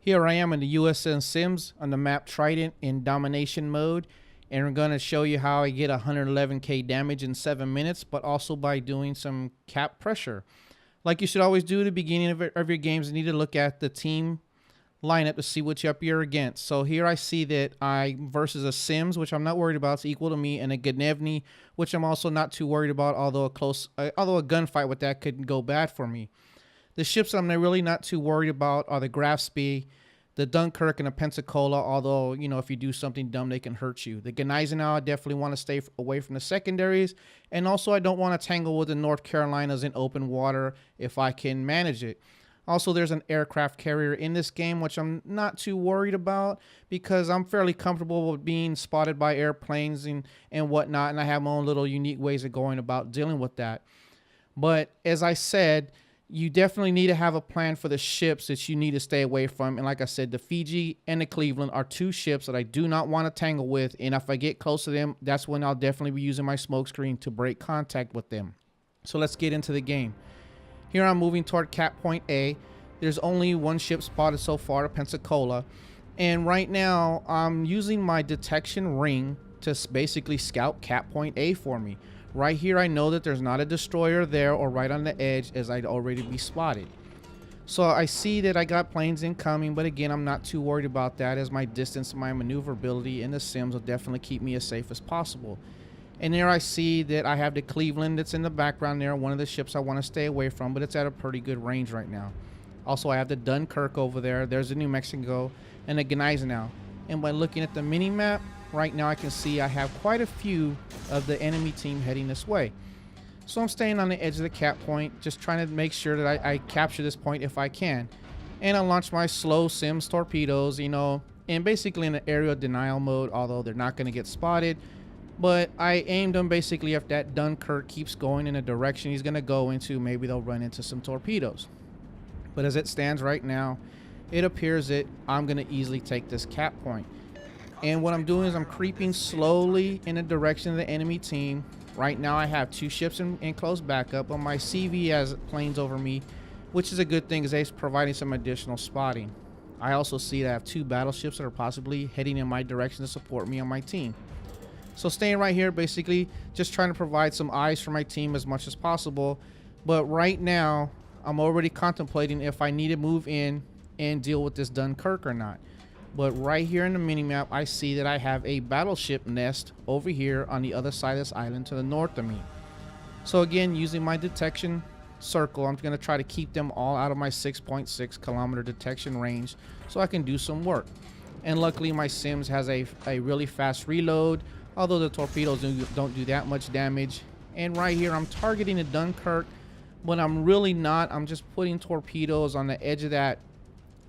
Here I am in the USS Sims on the map Trident in domination mode, and we're going to show you how I get 111k damage in 7 minutes, but also by doing some cap pressure. Like you should always do at the beginning of your games, you need to look at the team lineup to see what you're against. So here I see that I versus a Sims, which I'm not worried about, it's equal to me, and a Gnevny, which I'm also not too worried about, although a gunfight with that could go bad for me. The ships that I'm really not too worried about are the Grafspee, the Dunkirk, and the Pensacola, although, you know, if you do something dumb, they can hurt you. The Gneisenau, I definitely want to stay away from the secondaries, and also I don't want to tangle with the North Carolinas in open water if I can manage it. Also, there's an aircraft carrier in this game, which I'm not too worried about because I'm fairly comfortable with being spotted by airplanes and whatnot, and I have my own little unique ways of going about dealing with that. But as I said, you definitely need to have a plan for the ships that you need to stay away from. And like I said, the Fiji and the Cleveland are two ships that I do not want to tangle with. And if I get close to them, that's when I'll definitely be using my smoke screen to break contact with them. So let's get into the game. Here I'm moving toward Cap Point A. There's only one ship spotted so far, the Pensacola. And right now, I'm using my detection ring to basically scout Cap Point A for me. Right here, I know that there's not a destroyer there or right on the edge, as I'd already be spotted. So I see that I got planes incoming, but again, I'm not too worried about that, as my distance and my maneuverability in the Sims will definitely keep me as safe as possible. And there I see that I have the Cleveland that's in the background there, one of the ships I want to stay away from, but it's at a pretty good range right now. Also, I have the Dunkirk over there. There's the New Mexico and the Gneisenau. And by looking at the mini-map, right now I can see I have quite a few of the enemy team heading this way. So I'm staying on the edge of the cap point, just trying to make sure that I capture this point if I can. And I launch my slow Sims torpedoes, you know, and basically in the aerial denial mode, although they're not going to get spotted. But I aimed them basically if that Dunkirk keeps going in a direction he's going to go into, maybe they'll run into some torpedoes. But as it stands right now, it appears that I'm going to easily take this cap point. And what I'm doing is I'm creeping slowly in the direction of the enemy team. Right now I have two ships in close backup, but my CV has planes over me, which is a good thing because they're providing some additional spotting. I also see that I have two battleships that are possibly heading in my direction to support me on my team. So staying right here, basically just trying to provide some eyes for my team as much as possible. But right now, I'm already contemplating if I need to move in and deal with this Dunkirk or not. But right here in the minimap, I see that I have a battleship nest over here on the other side of this island to the north of me. So again, using my detection circle, I'm going to try to keep them all out of my 6.6 kilometer detection range so I can do some work. And luckily my Sims has a really fast reload, although the torpedoes don't do that much damage. And right here, I'm targeting the Dunkirk, but I'm really not. I'm just putting torpedoes on the edge of that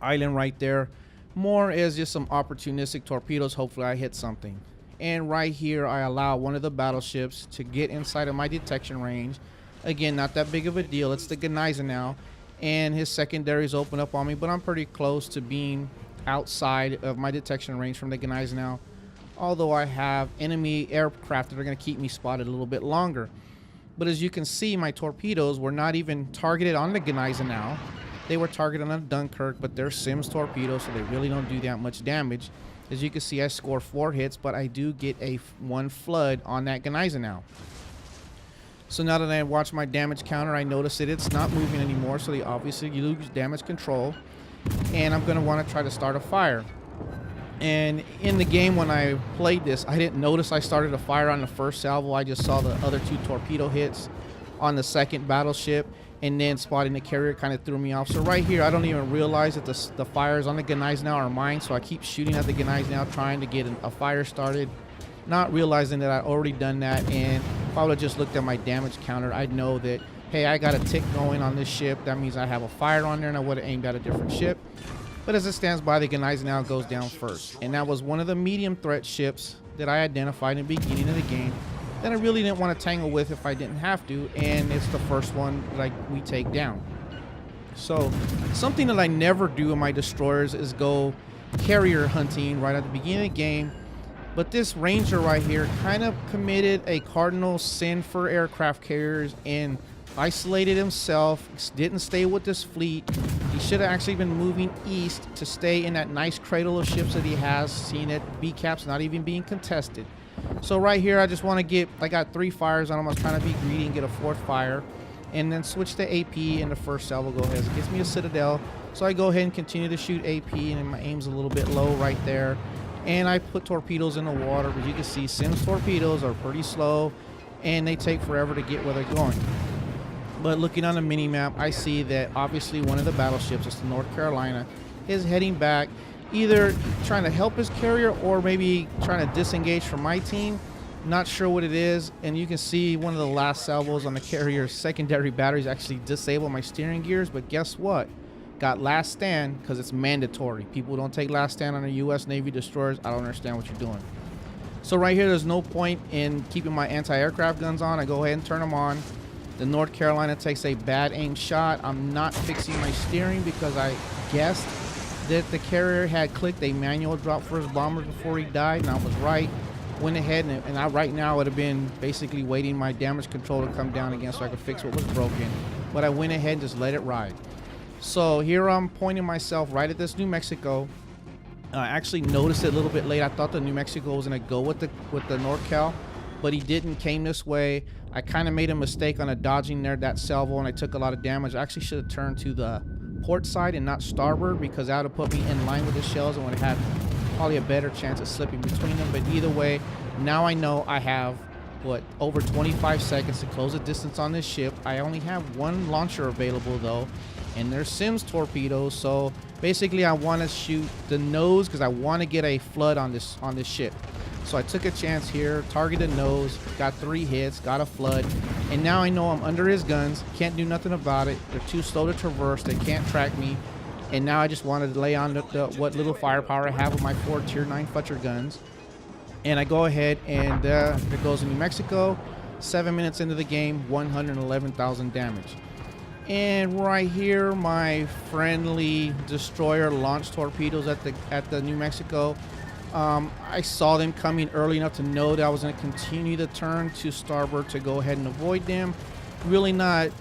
island right there. More as just some opportunistic torpedoes. Hopefully I hit something. And right here I allow one of the battleships to get inside of my detection range. Again, not that big of a deal. It's the Gneisenau, and his secondaries open up on me, but I'm pretty close to being outside of my detection range from the Gneisenau, although I have enemy aircraft that are going to keep me spotted a little bit longer. But as you can see, my torpedoes were not even targeted on the Gneisenau. They were targeted on Dunkirk, but they're Sims torpedoes, so they really don't do that much damage. As you can see, I score 4 hits, but I do get one flood on that Gneisenau. So now that I watch my damage counter, I notice that it's not moving anymore, so they obviously lose damage control. And I'm going to want to try to start a fire. And in the game when I played this, I didn't notice I started a fire on the first salvo. I just saw the other 2 torpedo hits on the second battleship. And then spotting the carrier kind of threw me off. So right here, I don't even realize that the fires on the Gneisenau are mine. So I keep shooting at the Gneisenau, trying to get a fire started, not realizing that I'd already done that. And if I would have just looked at my damage counter, I'd know that, hey, I got a tick going on this ship. That means I have a fire on there, and I would have aimed at a different ship. But as it stands by, the Gneisenau goes down first. And that was one of the medium threat ships that I identified in the beginning of the game that I really didn't want to tangle with if I didn't have to, and it's the first one that we take down. So something that I never do in my destroyers is go carrier hunting right at the beginning of the game, but this Ranger right here kind of committed a cardinal sin for aircraft carriers and isolated himself, didn't stay with this fleet. He should have actually been moving east to stay in that nice cradle of ships that he has, seeing that B cap's not even being contested. So right here, I just want to get, I got 3 fires on him. I was trying to be greedy and get a 4th fire, and then switch to AP in the first salvo go ahead. It gets me a citadel, so I go ahead and continue to shoot AP, and my aim's a little bit low right there. And I put torpedoes in the water, but you can see Sims torpedoes are pretty slow, and they take forever to get where they're going. But looking on the mini-map, I see that obviously one of the battleships, it's the North Carolina, is heading back, either trying to help his carrier or maybe trying to disengage from my team. Not sure what it is. And you can see one of the last salvos on the carrier's secondary batteries actually disable my steering gears. But guess what? Got last stand because it's mandatory. People don't take last stand on the U.S. Navy destroyers. I don't understand what you're doing. So right here, there's no point in keeping my anti-aircraft guns on. I go ahead and turn them on. The North Carolina takes a bad aim shot. I'm not fixing my steering because I guessed that the carrier had clicked a manual drop for his bombers before he died, and I was right. Went ahead and I right now would have been basically waiting my damage control to come down again so I could fix what was broken. But I went ahead and just let it ride. So here I'm pointing myself right at this New Mexico. I actually noticed it a little bit late. I thought the New Mexico was gonna go with the North Cal, but he didn't. Came this way. I kind of made a mistake on a dodging there that salvo, and I took a lot of damage. I actually should have turned to the port side and not starboard, because that would have put me in line with the shells and would have had probably a better chance of slipping between them. But either way, now I know I have what, over 25 seconds to close the distance on this ship. I only have 1 launcher available though, and there's Sims torpedoes. So basically I want to shoot the nose because I want to get a flood on this ship. So I took a chance here, targeted nose, got 3 hits, got a flood, and now I know I'm under his guns. Can't do nothing about it. They're too slow to traverse. They can't track me. And now I just wanted to lay on what little firepower I have with my 4 tier 9 Futcher guns. And I go ahead and there goes New Mexico. 7 minutes into the game, 111,000 damage. And right here, my friendly destroyer launched torpedoes at the New Mexico. I saw them coming early enough to know that I was going to continue to turn to starboard to go ahead and avoid them. Really not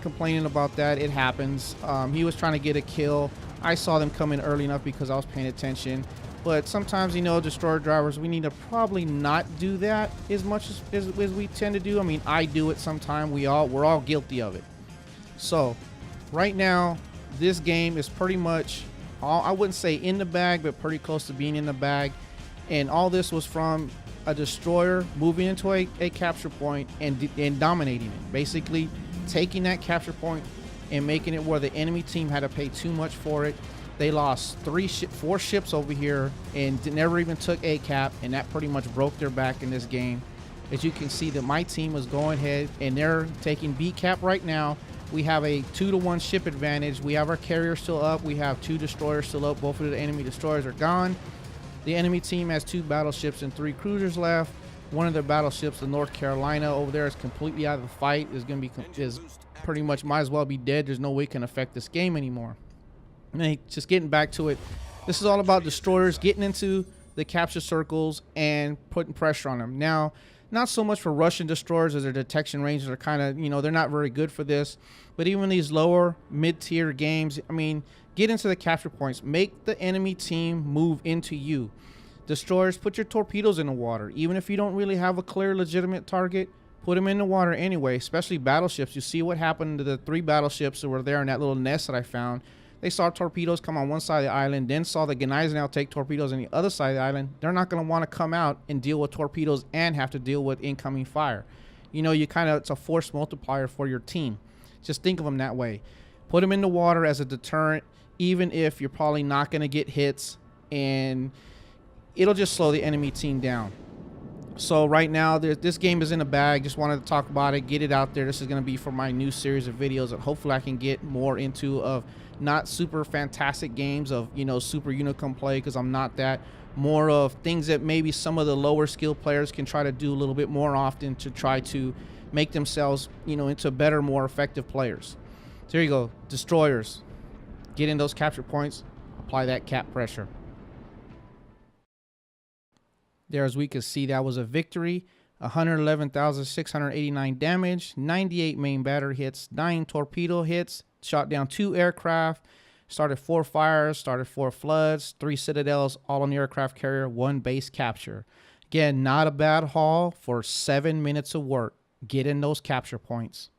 complaining about that. It happens. He was trying to get a kill. I saw them coming early enough because I was paying attention. But sometimes, you know, destroyer drivers, we need to probably not do that as much as we tend to do. I mean, I do it sometimes. We're all guilty of it. So right now, this game is pretty much, I wouldn't say in the bag, but pretty close to being in the bag. And all this was from a destroyer moving into a capture point and dominating it. Basically taking that capture point and making it where the enemy team had to pay too much for it. They lost 4 ships over here and never even took a cap, and that pretty much broke their back in this game. As you can see that my team was going ahead and they're taking B cap right now. We have a 2-to-1 ship advantage. We have our carrier still up. We have 2 destroyers still up. Both of the enemy destroyers are gone. The enemy team has 2 battleships and 3 cruisers left. One of their battleships, the North Carolina over there, is completely out of the fight. Is pretty much might as well be dead. There's no way it can affect this game anymore. And just getting back to it, this is all about destroyers getting into the capture circles and putting pressure on them. Now, not so much for Russian destroyers, as their detection ranges are kind of, you know, they're not very good for this. But even these lower mid-tier games, I mean, get into the capture points. Make the enemy team move into you. Destroyers, put your torpedoes in the water. Even if you don't really have a clear, legitimate target, put them in the water anyway, especially battleships. You see what happened to the 3 battleships that were there in that little nest that I found. They saw torpedoes come on one side of the island, then saw the Gneisenau take torpedoes on the other side of the island. They're not going to want to come out and deal with torpedoes and have to deal with incoming fire. You know, it's a force multiplier for your team. Just think of them that way. Put them in the water as a deterrent, even if you're probably not going to get hits, and it'll just slow the enemy team down. So right now, this game is in a bag. Just wanted to talk about it, get it out there. This is going to be for my new series of videos that hopefully I can get more into, of not super fantastic games of, you know, super Unicum play, because I'm not that. More of things that maybe some of the lower skill players can try to do a little bit more often to try to make themselves, you know, into better, more effective players. So there you go. Destroyers. Get in those capture points. Apply that cap pressure. There, as we can see, that was a victory. 111,689 damage, 98 main battery hits, 9 torpedo hits, shot down 2 aircraft, started 4 fires, started 4 floods, 3 citadels, all on the aircraft carrier, 1 base capture. Again, not a bad haul for 7 minutes of work. Get in those capture points.